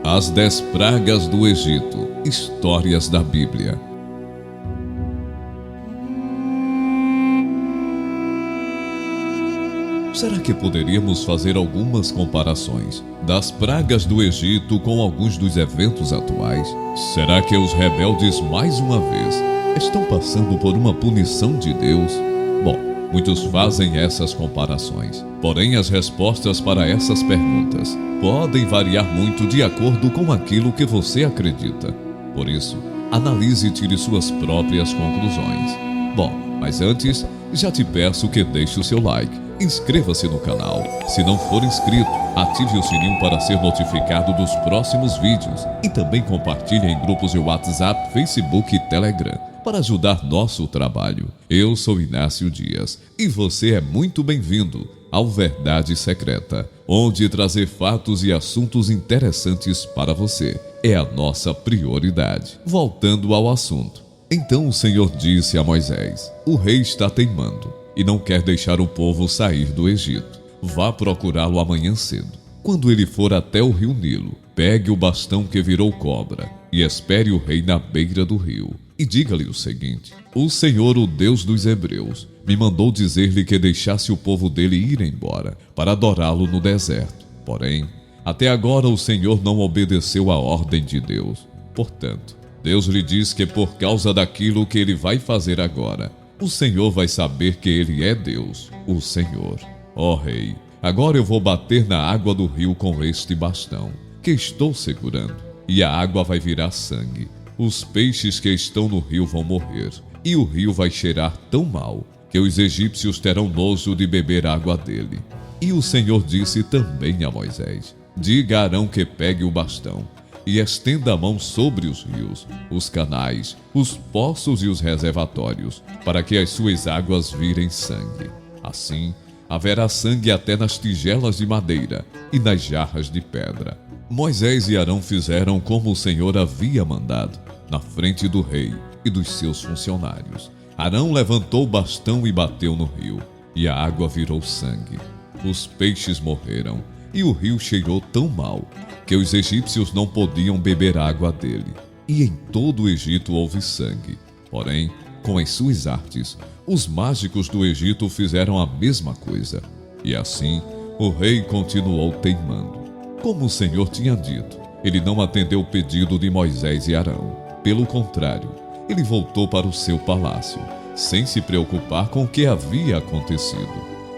As 10 pragas do Egito. Histórias da Bíblia. Será que poderíamos fazer algumas comparações das pragas do Egito com alguns dos eventos atuais? Será que os rebeldes, mais uma vez, estão passando por uma punição de Deus? Bom, muitos fazem essas comparações. Porém, as respostas para essas perguntas podem variar muito de acordo com aquilo que você acredita. Por isso, analise e tire suas próprias conclusões. Bom, mas antes, já te peço que deixe o seu like. Inscreva-se no canal. Se não for inscrito, ative o sininho para ser notificado dos próximos vídeos. E também compartilhe em grupos de WhatsApp, Facebook e Telegram para ajudar nosso trabalho. Eu sou Inácio Dias e você é muito bem-vindo ao Verdade Secreta, onde trazer fatos e assuntos interessantes para você é a nossa prioridade. Voltando ao assunto. Então o Senhor disse a Moisés: o rei está teimando e não quer deixar o povo sair do Egito. Vá procurá-lo amanhã cedo. Quando ele for até o rio Nilo, pegue o bastão que virou cobra e espere o rei na beira do rio. E diga-lhe o seguinte: o Senhor, o Deus dos Hebreus, me mandou dizer-lhe que deixasse o povo dele ir embora para adorá-lo no deserto. Porém, até agora o Senhor não obedeceu à ordem de Deus. Portanto, Deus lhe diz que por causa daquilo que ele vai fazer agora, o Senhor vai saber que ele é Deus, o Senhor. Ó rei, agora eu vou bater na água do rio com este bastão que estou segurando, e a água vai virar sangue. Os peixes que estão no rio vão morrer, e o rio vai cheirar tão mal que os egípcios terão nojo de beber água dele. E o Senhor disse também a Moisés: diga a Arão que pegue o bastão e estenda a mão sobre os rios, os canais, os poços e os reservatórios, para que as suas águas virem sangue. Assim, haverá sangue até nas tigelas de madeira e nas jarras de pedra. Moisés e Arão fizeram como o Senhor havia mandado, na frente do rei e dos seus funcionários. Arão levantou o bastão e bateu no rio, e a água virou sangue. Os peixes morreram, e o rio cheirou tão mal que os egípcios não podiam beber água dele. E em todo o Egito houve sangue. Porém, com as suas artes, os mágicos do Egito fizeram a mesma coisa. E assim, o rei continuou teimando. Como o Senhor tinha dito, ele não atendeu o pedido de Moisés e Arão. Pelo contrário, ele voltou para o seu palácio, sem se preocupar com o que havia acontecido.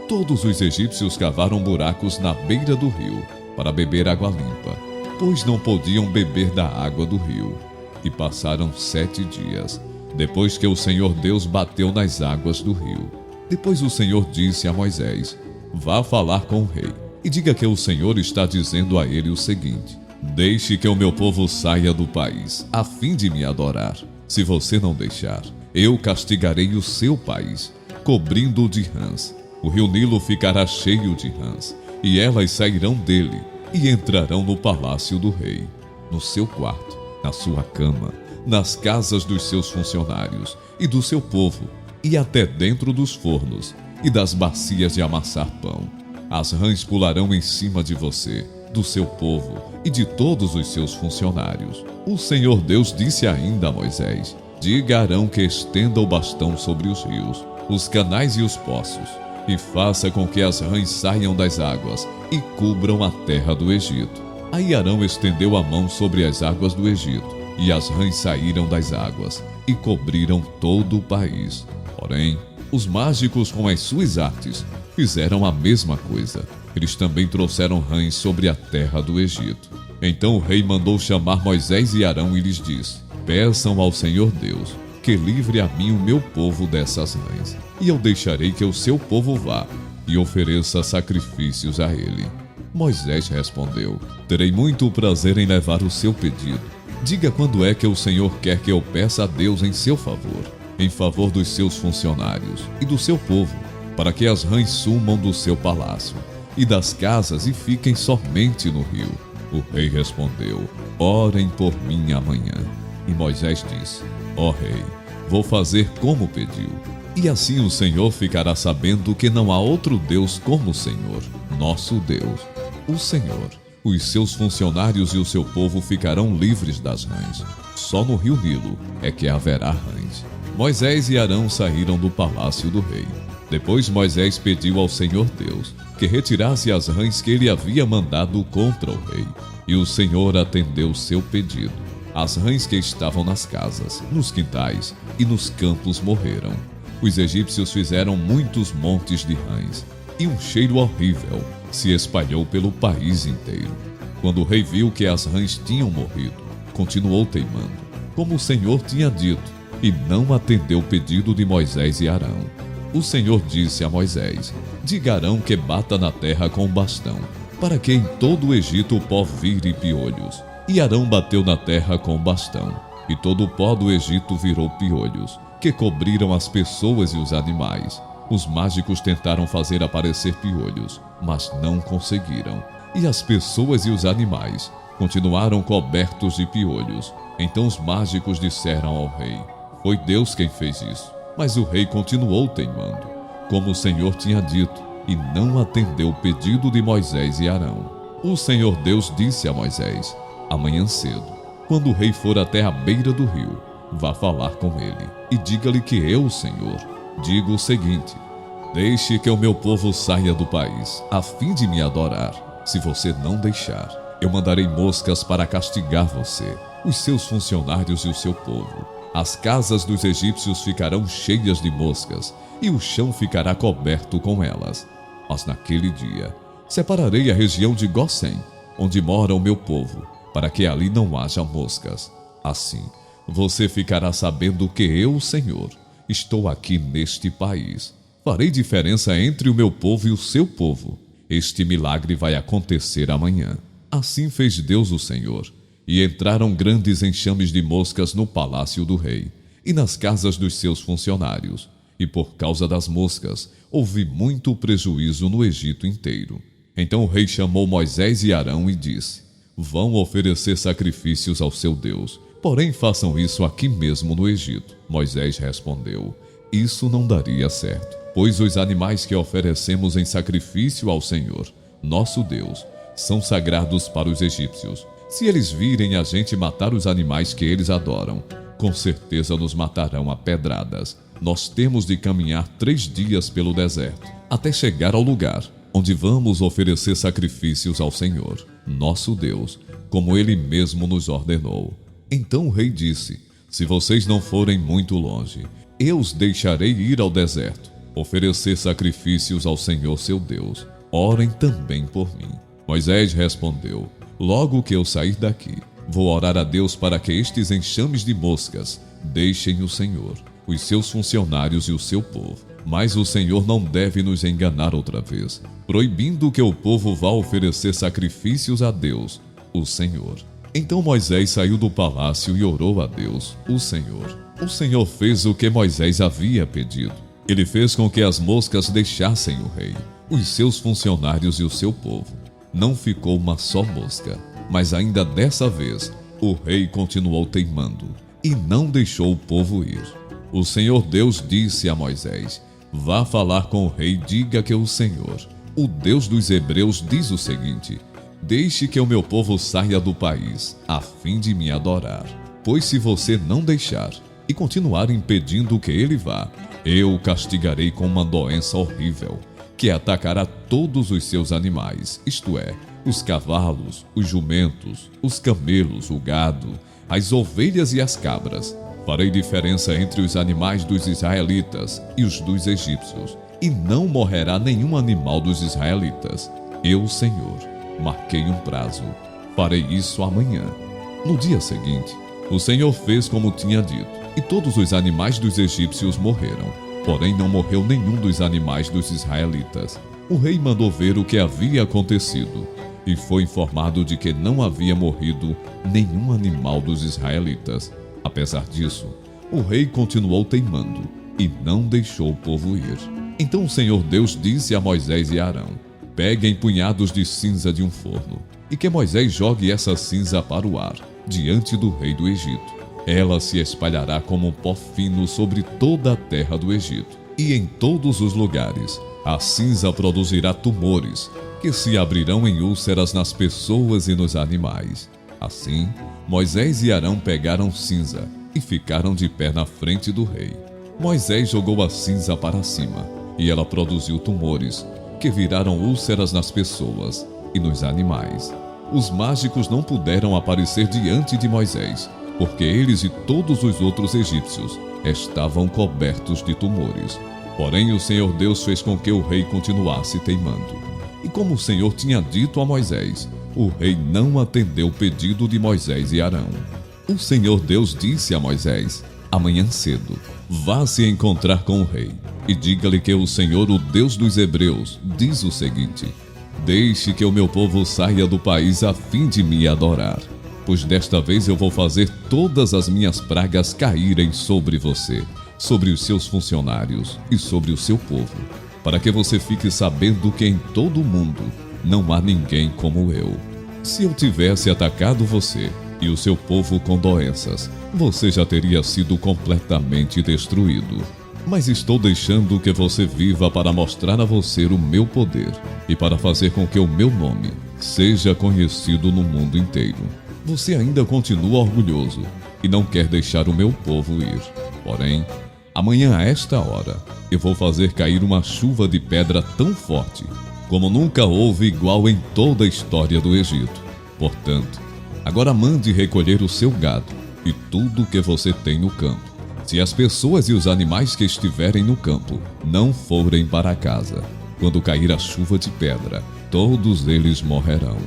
Todos os egípcios cavaram buracos na beira do rio para beber água limpa, pois não podiam beber da água do rio. E passaram 7 dias, depois que o Senhor Deus bateu nas águas do rio. Depois o Senhor disse a Moisés: vá falar com o rei, e diga que o Senhor está dizendo a ele o seguinte: deixe que o meu povo saia do país, a fim de me adorar. Se você não deixar, eu castigarei o seu país, cobrindo-o de rãs. O rio Nilo ficará cheio de rãs, e elas sairão dele e entrarão no palácio do rei, no seu quarto, na sua cama, nas casas dos seus funcionários e do seu povo, e até dentro dos fornos e das bacias de amassar pão. As rãs pularão em cima de você, do seu povo e de todos os seus funcionários. O Senhor Deus disse ainda a Moisés: diga a Arão que estenda o bastão sobre os rios, os canais e os poços, e faça com que as rãs saiam das águas e cubram a terra do Egito. Aí Arão estendeu a mão sobre as águas do Egito, e as rãs saíram das águas e cobriram todo o país. Porém, os mágicos com as suas artes fizeram a mesma coisa. Eles também trouxeram rãs sobre a terra do Egito. Então o rei mandou chamar Moisés e Arão e lhes disse: peçam ao Senhor Deus que livre a mim o meu povo dessas rãs, e eu deixarei que o seu povo vá e ofereça sacrifícios a ele. Moisés respondeu: terei muito prazer em levar o seu pedido. Diga quando é que o Senhor quer que eu peça a Deus em seu favor, em favor dos seus funcionários e do seu povo, para que as rãs sumam do seu palácio e das casas e fiquem somente no rio. O rei respondeu: orem por mim amanhã. E Moisés disse: ó rei, vou fazer como pediu. E assim o Senhor ficará sabendo que não há outro Deus como o Senhor, nosso Deus, o Senhor, Os seus funcionários e o seu povo ficarão livres das rãs. Só no rio Nilo é que haverá rãs. Moisés e Arão saíram do palácio do rei. Depois Moisés pediu ao Senhor Deus que retirasse as rãs que ele havia mandado contra o rei. E o Senhor atendeu seu pedido. As rãs que estavam nas casas, nos quintais e nos campos morreram. Os egípcios fizeram muitos montes de rãs, e um cheiro horrível se espalhou pelo país inteiro. Quando o rei viu que as rãs tinham morrido, continuou teimando, como o Senhor tinha dito, e não atendeu o pedido de Moisés e Arão. O Senhor disse a Moisés: diga a Arão que bata na terra com um bastão, para que em todo o Egito o pó vire piolhos. E Arão bateu na terra com um bastão, e todo o pó do Egito virou piolhos, que cobriram as pessoas e os animais. Os mágicos tentaram fazer aparecer piolhos, mas não conseguiram. E as pessoas e os animais continuaram cobertos de piolhos. Então os mágicos disseram ao rei: foi Deus quem fez isso. Mas o rei continuou teimando, como o Senhor tinha dito, e não atendeu o pedido de Moisés e Arão. O Senhor Deus disse a Moisés: amanhã cedo, quando o rei for até a beira do rio, vá falar com ele, e diga-lhe que eu, o Senhor, digo o seguinte: deixe que o meu povo saia do país, a fim de me adorar. Se você não deixar, eu mandarei moscas para castigar você, os seus funcionários e o seu povo. As casas dos egípcios ficarão cheias de moscas, e o chão ficará coberto com elas. Mas naquele dia, separarei a região de Gósen, onde mora o meu povo, para que ali não haja moscas. Assim, você ficará sabendo que eu, o Senhor, estou aqui neste país. Farei diferença entre o meu povo e o seu povo. Este milagre vai acontecer amanhã. Assim fez Deus, o Senhor, e entraram grandes enxames de moscas no palácio do rei e nas casas dos seus funcionários. E por causa das moscas, houve muito prejuízo no Egito inteiro. Então o rei chamou Moisés e Arão e disse: vão oferecer sacrifícios ao seu Deus, porém façam isso aqui mesmo no Egito. Moisés respondeu: isso não daria certo, pois os animais que oferecemos em sacrifício ao Senhor, nosso Deus, são sagrados para os egípcios. Se eles virem a gente matar os animais que eles adoram, com certeza nos matarão a pedradas. Nós temos de caminhar 3 dias pelo deserto, até chegar ao lugar onde vamos oferecer sacrifícios ao Senhor, nosso Deus, como Ele mesmo nos ordenou. Então o rei disse: se vocês não forem muito longe, eu os deixarei ir ao deserto, oferecer sacrifícios ao Senhor seu Deus. Orem também por mim. Moisés respondeu: logo que eu sair daqui, vou orar a Deus para que estes enxames de moscas deixem o Senhor, os seus funcionários e o seu povo. Mas o Senhor não deve nos enganar outra vez, proibindo que o povo vá oferecer sacrifícios a Deus, o Senhor. Então Moisés saiu do palácio e orou a Deus, o Senhor. O Senhor fez o que Moisés havia pedido. Ele fez com que as moscas deixassem o rei, os seus funcionários e o seu povo. Não ficou uma só mosca, mas ainda dessa vez o rei continuou teimando e não deixou o povo ir. O Senhor Deus disse a Moisés: vá falar com o rei e diga que o Senhor, o Deus dos hebreus, diz o seguinte: deixe que o meu povo saia do país, a fim de me adorar. Pois se você não deixar e continuar impedindo que ele vá, eu o castigarei com uma doença horrível, que atacará todos os seus animais, isto é, os cavalos, os jumentos, os camelos, o gado, as ovelhas e as cabras. Farei diferença entre os animais dos israelitas e os dos egípcios, e não morrerá nenhum animal dos israelitas. Eu, Senhor, marquei um prazo. Farei isso amanhã. No dia seguinte, o Senhor fez como tinha dito, e todos os animais dos egípcios morreram. Porém não morreu nenhum dos animais dos israelitas. O rei mandou ver o que havia acontecido, e foi informado de que não havia morrido nenhum animal dos israelitas. Apesar disso, o rei continuou teimando e não deixou o povo ir. Então o Senhor Deus disse a Moisés e Arão: peguem punhados de cinza de um forno, e que Moisés jogue essa cinza para o ar, diante do rei do Egito. Ela se espalhará como um pó fino sobre toda a terra do Egito, e em todos os lugares. A cinza produzirá tumores, que se abrirão em úlceras nas pessoas e nos animais. Assim, Moisés e Arão pegaram cinza e ficaram de pé na frente do rei. Moisés jogou a cinza para cima, e ela produziu tumores, que viraram úlceras nas pessoas e nos animais. Os mágicos não puderam aparecer diante de Moisés, porque eles e todos os outros egípcios estavam cobertos de tumores. Porém, o Senhor Deus fez com que o rei continuasse teimando. E como o Senhor tinha dito a Moisés, o rei não atendeu o pedido de Moisés e Arão. O Senhor Deus disse a Moisés: amanhã cedo, vá se encontrar com o rei e diga-lhe que o Senhor, o Deus dos Hebreus, diz o seguinte: deixe que o meu povo saia do país a fim de me adorar, pois desta vez eu vou fazer todas as minhas pragas caírem sobre você, sobre os seus funcionários e sobre o seu povo, para que você fique sabendo que em todo o mundo não há ninguém como eu. Se eu tivesse atacado você e o seu povo com doenças, você já teria sido completamente destruído. Mas estou deixando que você viva para mostrar a você o meu poder e para fazer com que o meu nome seja conhecido no mundo inteiro. Você ainda continua orgulhoso e não quer deixar o meu povo ir. Porém, amanhã a esta hora, eu vou fazer cair uma chuva de pedra tão forte como nunca houve igual em toda a história do Egito. Portanto, agora mande recolher o seu gado e tudo que você tem no campo. Se as pessoas e os animais que estiverem no campo não forem para casa, quando cair a chuva de pedra, todos eles morrerão.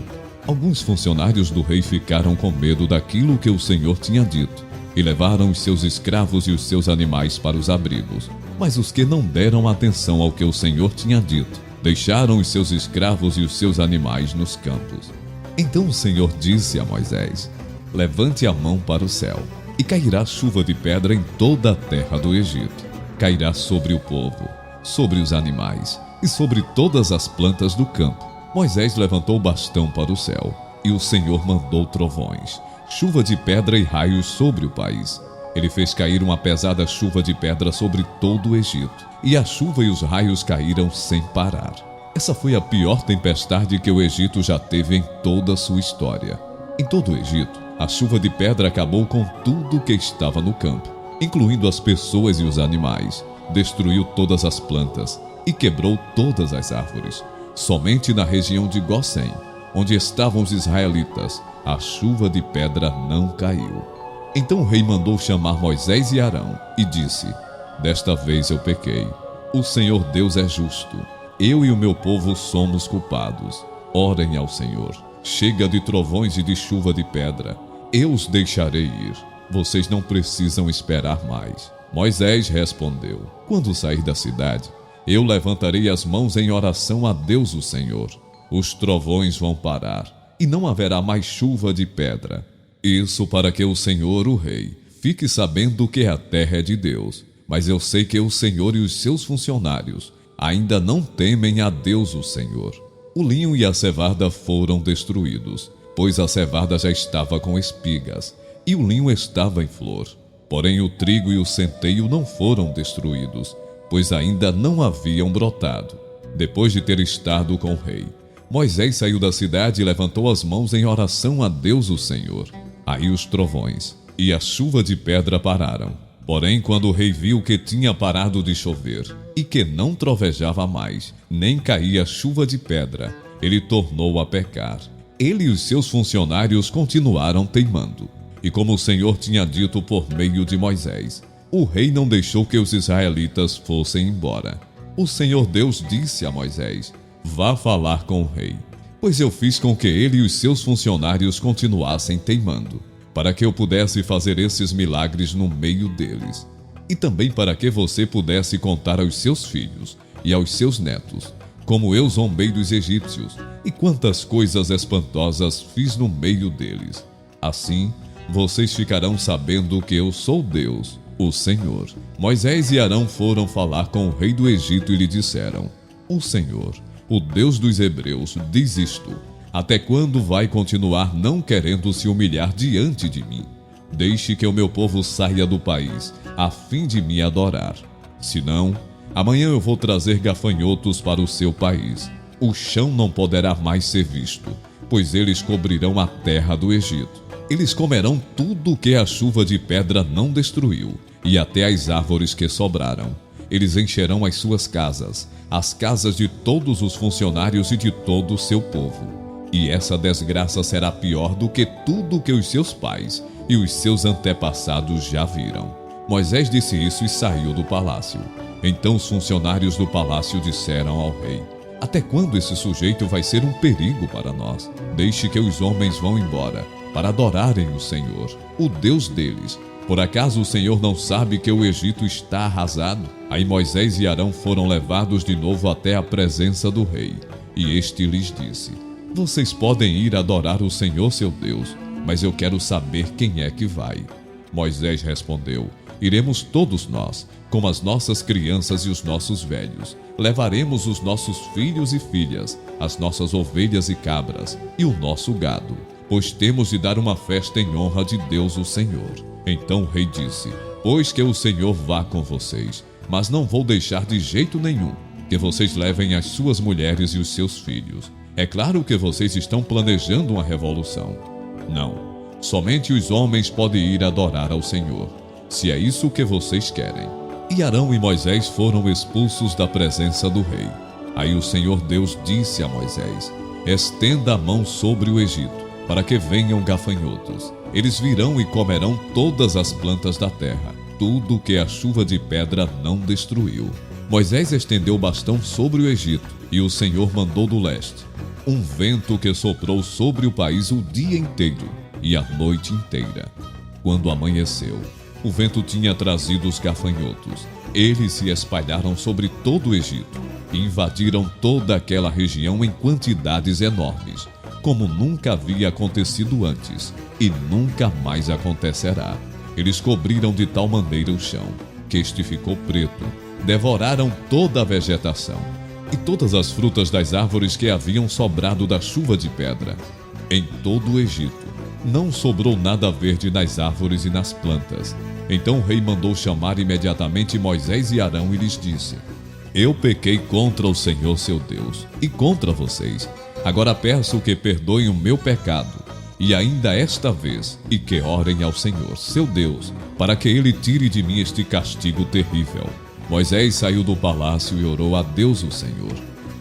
Alguns funcionários do rei ficaram com medo daquilo que o Senhor tinha dito e levaram os seus escravos e os seus animais para os abrigos. Mas os que não deram atenção ao que o Senhor tinha dito, deixaram os seus escravos e os seus animais nos campos. Então o Senhor disse a Moisés: levante a mão para o céu, e cairá chuva de pedra em toda a terra do Egito. Cairá sobre o povo, sobre os animais e sobre todas as plantas do campo. Moisés levantou o bastão para o céu, e o Senhor mandou trovões, chuva de pedra e raios sobre o país. Ele fez cair uma pesada chuva de pedra sobre todo o Egito, e a chuva e os raios caíram sem parar. Essa foi a pior tempestade que o Egito já teve em toda a sua história. Em todo o Egito, a chuva de pedra acabou com tudo que estava no campo, incluindo as pessoas e os animais, destruiu todas as plantas e quebrou todas as árvores. Somente na região de Gósen, onde estavam os israelitas, a chuva de pedra não caiu. Então o rei mandou chamar Moisés e Arão e disse: desta vez eu pequei. O Senhor Deus é justo. Eu e o meu povo somos culpados. Orem ao Senhor. Chega de trovões e de chuva de pedra. Eu os deixarei ir. Vocês não precisam esperar mais. Moisés respondeu: quando sair da cidade, eu levantarei as mãos em oração a Deus o Senhor. Os trovões vão parar e não haverá mais chuva de pedra. Isso para que o Senhor, o rei, fique sabendo que a terra é de Deus. Mas eu sei que o Senhor e os seus funcionários ainda não temem a Deus o Senhor. O linho e a cevada foram destruídos, pois a cevada já estava com espigas e o linho estava em flor. Porém o trigo e o centeio não foram destruídos, pois ainda não haviam brotado. Depois de ter estado com o rei, Moisés saiu da cidade e levantou as mãos em oração a Deus o Senhor. Aí os trovões e a chuva de pedra pararam. Porém, quando o rei viu que tinha parado de chover e que não trovejava mais, nem caía chuva de pedra, ele tornou a pecar. Ele e os seus funcionários continuaram teimando. E como o Senhor tinha dito por meio de Moisés, o rei não deixou que os israelitas fossem embora. O Senhor Deus disse a Moisés: vá falar com o rei, pois eu fiz com que ele e os seus funcionários continuassem teimando, para que eu pudesse fazer esses milagres no meio deles, e também para que você pudesse contar aos seus filhos e aos seus netos como eu zombei dos egípcios e quantas coisas espantosas fiz no meio deles. Assim, vocês ficarão sabendo que eu sou Deus, o Senhor. Moisés e Arão foram falar com o rei do Egito e lhe disseram: o Senhor, o Deus dos Hebreus, diz isto: até quando vai continuar não querendo se humilhar diante de mim? Deixe que o meu povo saia do país, a fim de me adorar. Senão, amanhã eu vou trazer gafanhotos para o seu país, o chão não poderá mais ser visto, pois eles cobrirão a terra do Egito. Eles comerão tudo que a chuva de pedra não destruiu, e até as árvores que sobraram. Eles encherão as suas casas, as casas de todos os funcionários e de todo o seu povo. E essa desgraça será pior do que tudo que os seus pais e os seus antepassados já viram. Moisés disse isso e saiu do palácio. Então os funcionários do palácio disseram ao rei: até quando esse sujeito vai ser um perigo para nós? Deixe que os homens vão embora, para adorarem o Senhor, o Deus deles. Por acaso o Senhor não sabe que o Egito está arrasado? Aí Moisés e Arão foram levados de novo até a presença do rei. E este lhes disse: vocês podem ir adorar o Senhor seu Deus, mas eu quero saber quem é que vai. Moisés respondeu: iremos todos nós, com as nossas crianças e os nossos velhos. Levaremos os nossos filhos e filhas, as nossas ovelhas e cabras, e o nosso gado, pois temos de dar uma festa em honra de Deus o Senhor. Então o rei disse: pois que o Senhor vá com vocês, mas não vou deixar de jeito nenhum que vocês levem as suas mulheres e os seus filhos. É claro que vocês estão planejando uma revolução. Não, somente os homens podem ir adorar ao Senhor, se é isso que vocês querem. E Arão e Moisés foram expulsos da presença do rei. Aí o Senhor Deus disse a Moisés: estenda a mão sobre o Egito, para que venham gafanhotos. Eles virão e comerão todas as plantas da terra, tudo que a chuva de pedra não destruiu. Moisés estendeu o bastão sobre o Egito, e o Senhor mandou do leste um vento que soprou sobre o país o dia inteiro e a noite inteira. Quando amanheceu, o vento tinha trazido os gafanhotos. Eles se espalharam sobre todo o Egito e invadiram toda aquela região em quantidades enormes, como nunca havia acontecido antes e nunca mais acontecerá. Eles cobriram de tal maneira o chão que este ficou preto, devoraram toda a vegetação e todas as frutas das árvores que haviam sobrado da chuva de pedra. Em todo o Egito não sobrou nada verde nas árvores e nas plantas. Então o rei mandou chamar imediatamente Moisés e Arão e lhes disse: eu pequei contra o Senhor seu Deus e contra vocês. Agora peço que perdoem o meu pecado, e ainda esta vez, e que orem ao Senhor seu Deus, para que ele tire de mim este castigo terrível. Moisés saiu do palácio e orou a Deus o Senhor.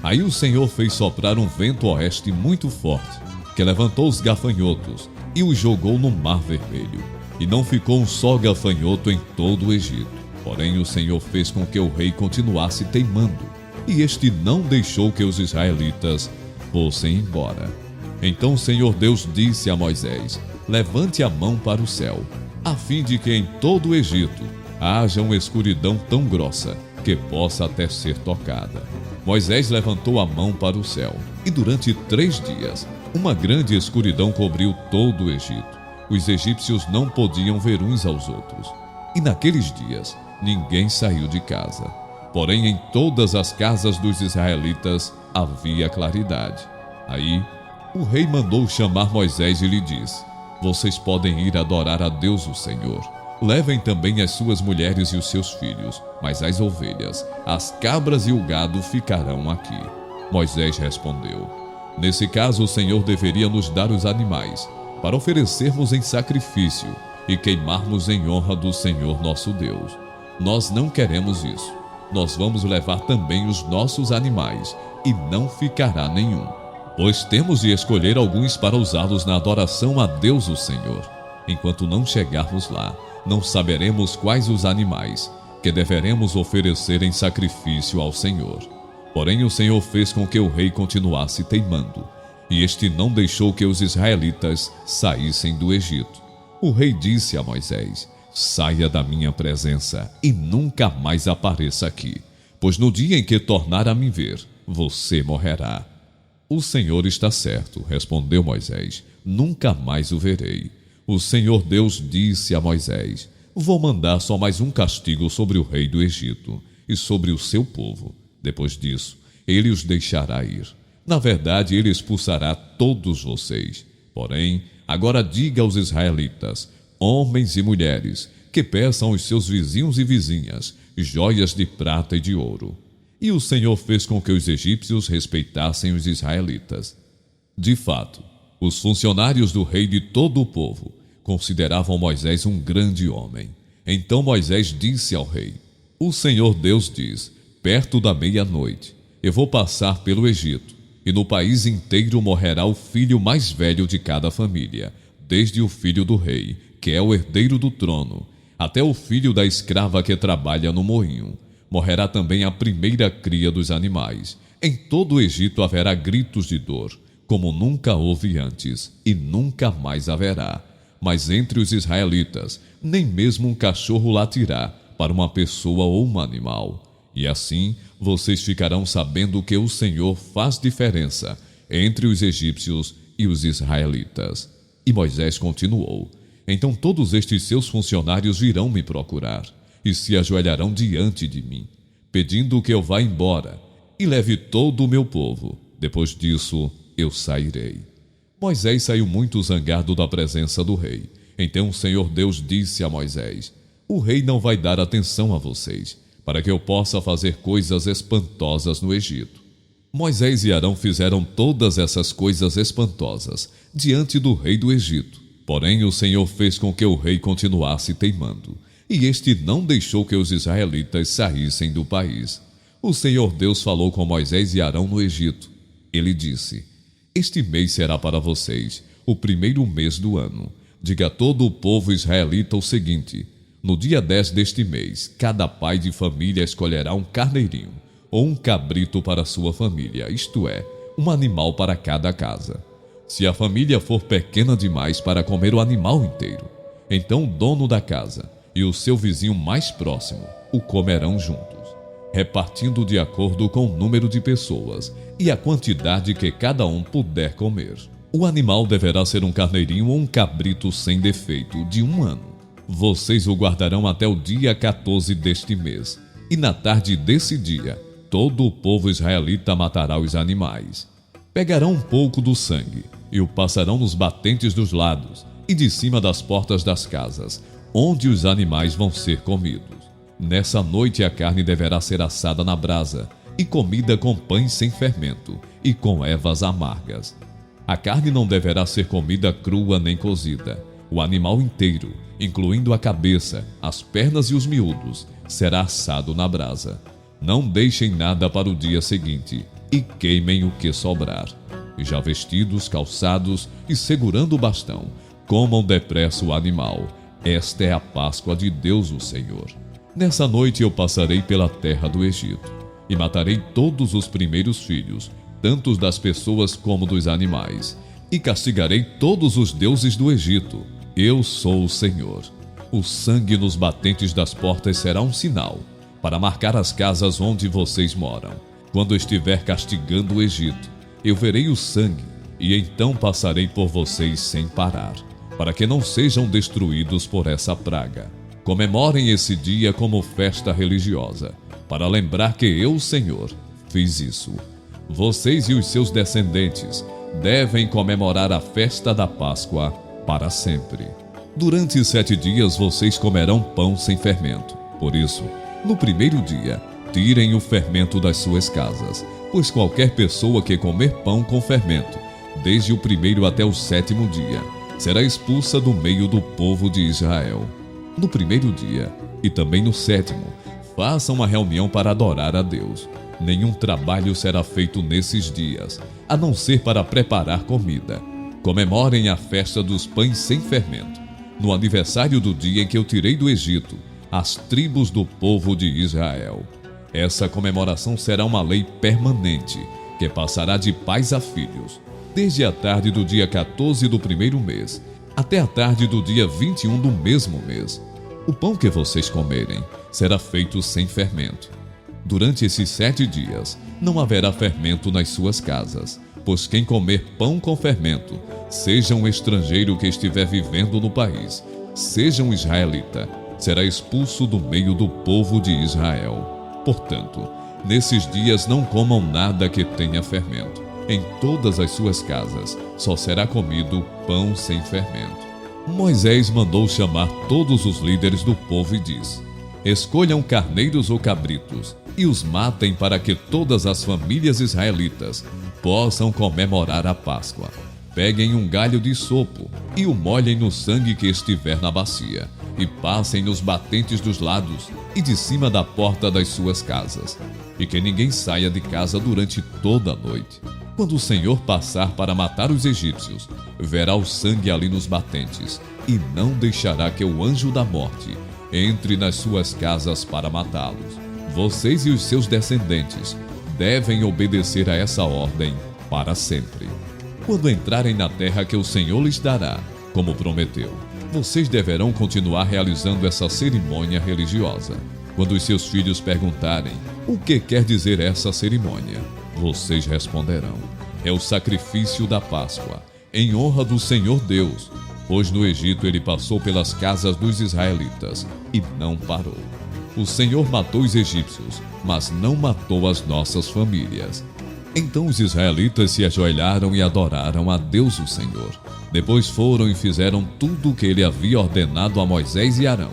Aí o Senhor fez soprar um vento oeste muito forte, que levantou os gafanhotos e os jogou no Mar Vermelho. E não ficou um só gafanhoto em todo o Egito. Porém o Senhor fez com que o rei continuasse teimando, e este não deixou que os israelitas fossem embora. Então o Senhor Deus disse a Moisés: levante a mão para o céu, a fim de que em todo o Egito haja uma escuridão tão grossa que possa até ser tocada. Moisés levantou a mão para o céu, e durante 3 dias uma grande escuridão cobriu todo o Egito. Os egípcios não podiam ver uns aos outros. E naqueles dias ninguém saiu de casa. Porém em todas as casas dos israelitas havia claridade. Aí o rei mandou chamar Moisés e lhe disse: vocês podem ir adorar a Deus o Senhor. Levem também as suas mulheres e os seus filhos, mas as ovelhas, as cabras e o gado ficarão aqui. Moisés respondeu: nesse caso o Senhor deveria nos dar os animais, para oferecermos em sacrifício e queimarmos em honra do Senhor nosso Deus. Nós não queremos isso. Nós vamos levar também os nossos animais, e não ficará nenhum, pois temos de escolher alguns para usá-los na adoração a Deus o Senhor. Enquanto não chegarmos lá, não saberemos quais os animais que deveremos oferecer em sacrifício ao Senhor. Porém o Senhor fez com que o rei continuasse teimando, e este não deixou que os israelitas saíssem do Egito. O rei disse a Moisés: saia da minha presença e nunca mais apareça aqui, pois no dia em que tornar a me ver, você morrerá. O Senhor está certo, respondeu Moisés, nunca mais o verei. O Senhor Deus disse a Moisés: vou mandar só mais um castigo sobre o rei do Egito e sobre o seu povo. Depois disso, ele os deixará ir. Na verdade, ele expulsará todos vocês. Porém, agora diga aos israelitas, homens e mulheres, que peçam aos seus vizinhos e vizinhas joias de prata e de ouro. E o Senhor fez com que os egípcios respeitassem os israelitas. De fato, os funcionários do rei de todo o povo consideravam Moisés um grande homem. Então Moisés disse ao rei: O Senhor Deus diz: perto da meia-noite, eu vou passar pelo Egito, e no país inteiro morrerá o filho mais velho de cada família, desde o filho do rei, que é o herdeiro do trono, até o filho da escrava que trabalha no moinho. Morrerá também a primeira cria dos animais. Em todo o Egito haverá gritos de dor, como nunca houve antes, e nunca mais haverá. Mas entre os israelitas, nem mesmo um cachorro latirá para uma pessoa ou um animal. E assim, vocês ficarão sabendo que o Senhor faz diferença entre os egípcios e os israelitas. E Moisés continuou: Então todos estes seus funcionários virão me procurar e se ajoelharão diante de mim, pedindo que eu vá embora e leve todo o meu povo. Depois disso, eu sairei. Moisés saiu muito zangado da presença do rei. Então o Senhor Deus disse a Moisés: O rei não vai dar atenção a vocês, para que eu possa fazer coisas espantosas no Egito. Moisés e Arão fizeram todas essas coisas espantosas diante do rei do Egito. Porém o Senhor fez com que o rei continuasse teimando, e este não deixou que os israelitas saíssem do país. O Senhor Deus falou com Moisés e Arão no Egito. Ele disse: Este mês será para vocês o primeiro mês do ano. Diga a todo o povo israelita o seguinte: no dia 10 deste mês, cada pai de família escolherá um carneirinho ou um cabrito para sua família, isto é, um animal para cada casa. Se a família for pequena demais para comer o animal inteiro, então o dono da casa e o seu vizinho mais próximo o comerão juntos, repartindo de acordo com o número de pessoas e a quantidade que cada um puder comer. O animal deverá ser um carneirinho ou um cabrito sem defeito, de 1 ano. Vocês o guardarão até o dia 14 deste mês, e na tarde desse dia, todo o povo israelita matará os animais. Pegarão um pouco do sangue e o passarão nos batentes dos lados e de cima das portas das casas, onde os animais vão ser comidos. Nessa noite a carne deverá ser assada na brasa e comida com pães sem fermento e com ervas amargas. A carne não deverá ser comida crua nem cozida. O animal inteiro, incluindo a cabeça, as pernas e os miúdos, será assado na brasa. Não deixem nada para o dia seguinte e queimem o que sobrar. Já vestidos, calçados e segurando o bastão, comam depressa o animal. Esta é a Páscoa de Deus o Senhor. Nessa noite eu passarei pela terra do Egito e matarei todos os primeiros filhos, tanto das pessoas como dos animais, e castigarei todos os deuses do Egito. Eu sou o Senhor. O sangue nos batentes das portas será um sinal para marcar as casas onde vocês moram. Quando estiver castigando o Egito, eu verei o sangue e então passarei por vocês sem parar, para que não sejam destruídos por essa praga. Comemorem esse dia como festa religiosa, para lembrar que eu, Senhor, fiz isso. Vocês e os seus descendentes devem comemorar a festa da Páscoa para sempre. Durante 7 dias vocês comerão pão sem fermento. Por isso, no primeiro dia, tirem o fermento das suas casas, pois qualquer pessoa que comer pão com fermento, desde o primeiro até o 7º dia, será expulsa do meio do povo de Israel. No primeiro dia, e também no 7º, façam uma reunião para adorar a Deus. Nenhum trabalho será feito nesses dias, a não ser para preparar comida. Comemorem a festa dos pães sem fermento, no aniversário do dia em que eu tirei do Egito as tribos do povo de Israel. Essa comemoração será uma lei permanente, que passará de pais a filhos, desde a tarde do dia 14 do primeiro mês, até a tarde do dia 21 do mesmo mês. O pão que vocês comerem será feito sem fermento. Durante esses 7 dias, não haverá fermento nas suas casas, pois quem comer pão com fermento, seja um estrangeiro que estiver vivendo no país, seja um israelita, será expulso do meio do povo de Israel. Portanto, nesses dias não comam nada que tenha fermento. Em todas as suas casas só será comido pão sem fermento. Moisés mandou chamar todos os líderes do povo e disse: Escolham carneiros ou cabritos e os matem para que todas as famílias israelitas possam comemorar a Páscoa. Peguem um galho de sopo e o molhem no sangue que estiver na bacia, e passem nos batentes dos lados e de cima da porta das suas casas, e que ninguém saia de casa durante toda a noite. Quando o Senhor passar para matar os egípcios, verá o sangue ali nos batentes, e não deixará que o anjo da morte entre nas suas casas para matá-los. Vocês e os seus descendentes devem obedecer a essa ordem para sempre. Quando entrarem na terra que o Senhor lhes dará, como prometeu, vocês deverão continuar realizando essa cerimônia religiosa. Quando os seus filhos perguntarem o que quer dizer essa cerimônia, vocês responderão: é o sacrifício da Páscoa, em honra do Senhor Deus, pois no Egito ele passou pelas casas dos israelitas e não parou. O Senhor matou os egípcios, mas não matou as nossas famílias. Então os israelitas se ajoelharam e adoraram a Deus o Senhor. Depois foram e fizeram tudo o que ele havia ordenado a Moisés e Arão.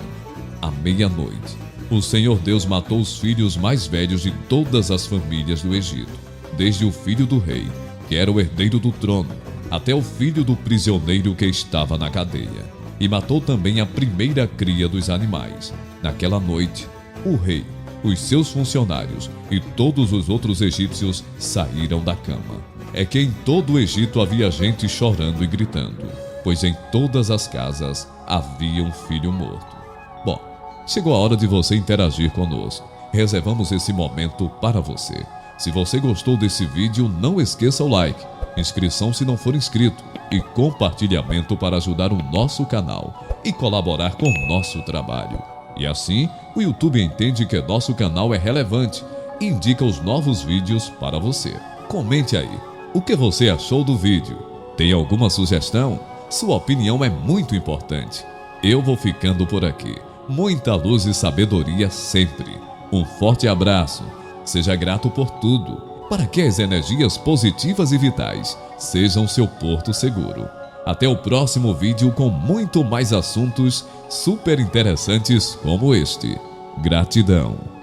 À meia-noite, o Senhor Deus matou os filhos mais velhos de todas as famílias do Egito, desde o filho do rei, que era o herdeiro do trono, até o filho do prisioneiro que estava na cadeia. E matou também a primeira cria dos animais. Naquela noite, o rei, os seus funcionários e todos os outros egípcios saíram da cama. É que em todo o Egito havia gente chorando e gritando, pois em todas as casas havia um filho morto. Bom, chegou a hora de você interagir conosco. Reservamos esse momento para você. Se você gostou desse vídeo, não esqueça o like, inscrição se não for inscrito e compartilhamento para ajudar o nosso canal e colaborar com o nosso trabalho. E assim, o YouTube entende que nosso canal é relevante e indica os novos vídeos para você. Comente aí, o que você achou do vídeo? Tem alguma sugestão? Sua opinião é muito importante. Eu vou ficando por aqui. Muita luz e sabedoria sempre. Um forte abraço. Seja grato por tudo, para que as energias positivas e vitais sejam seu porto seguro. Até o próximo vídeo com muito mais assuntos super interessantes como este. Gratidão.